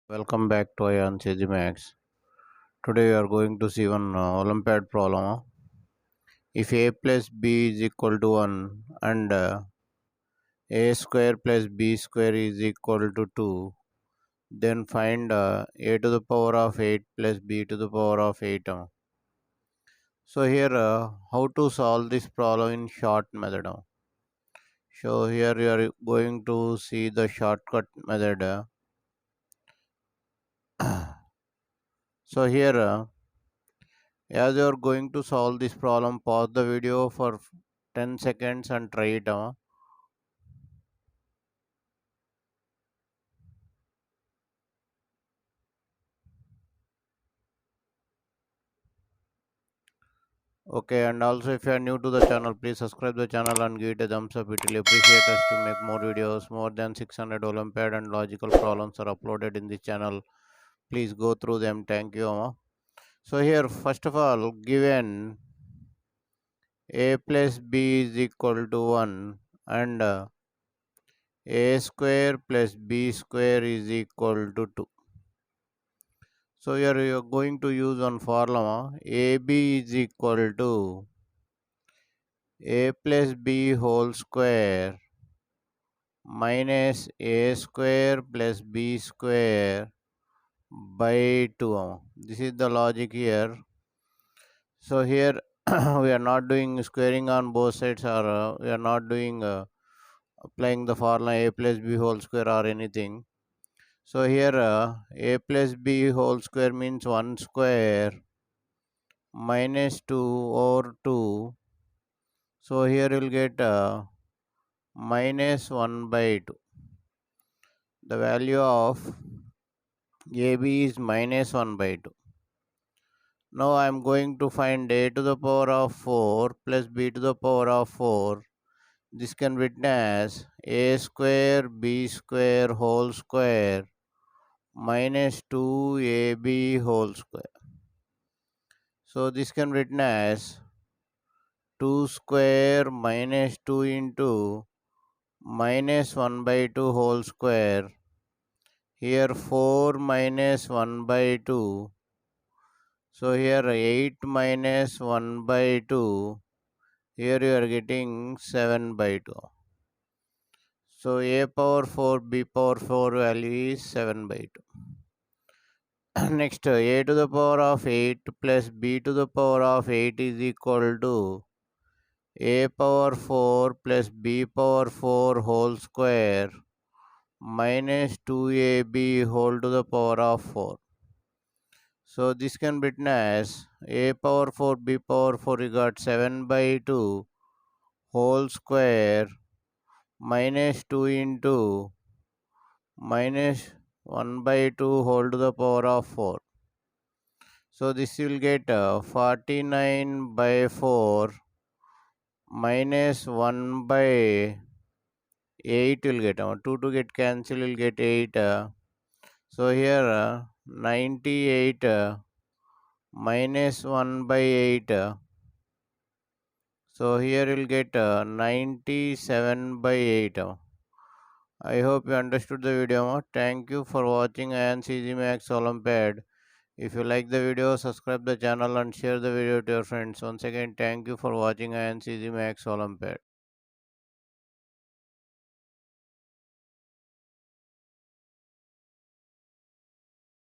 Welcome back to AyaansEasyMath. Today we are going to see one olympiad problem. If a plus b is equal to 1 and a square plus b square is equal to 2, then find a to the power of 8 plus b to the power of 8. So here how to solve this problem in short method. So here you are going to see the shortcut method. So here as you are going to solve this problem, pause the video for 10 seconds and try it. Okay, and also if you are new to the channel, please subscribe the channel and give it a thumbs up. It will appreciate us to make more videos. More than 600 Olympiad and logical problems are uploaded in this channel. Please go through them. Thank you. So here, first of all, given a plus b is equal to 1 and a square plus b square is equal to 2. So here you are going to use one formula. AB is equal to a plus b whole square minus a square plus b square by 2. This is the logic here. So here we are not doing squaring on both sides, or we are not doing applying the formula a plus b whole square or anything. So here a plus b whole square means 1 square minus 2 over 2. So here you will get minus 1 by 2. The value of AB is minus 1 by 2. Now I am going to find a to the power of 4 plus b to the power of 4. This can be written as a square b square whole square minus 2ab whole square. So this can be written as 2 square minus 2 into minus 1 by 2 whole square. Here 4 minus 1 by 2. So here 8 minus 1 by 2. Here you are getting 7 by 2. So a power 4 b power 4 value is 7 by 2. Next a to the power of 8 plus b to the power of 8 is equal to a power 4 plus b power 4 whole square minus 2ab whole to the power of 4. So this can be written as a power 4 b power 4, you got 7 by 2 whole square minus 2 into minus 1 by 2 whole to the power of 4. So this will get 49 by 4 minus 1 by 8 will get 2 to get cancelled, will get 8. So here 98 minus 1 by 8. So here you'll get 97 by 8. I hope you understood the video. Thank you for watching AyaansEasyMath Olympiad. If you like the video, subscribe the channel and share the video to your friends. Once again, thank you for watching AyaansEasyMath Olympiad.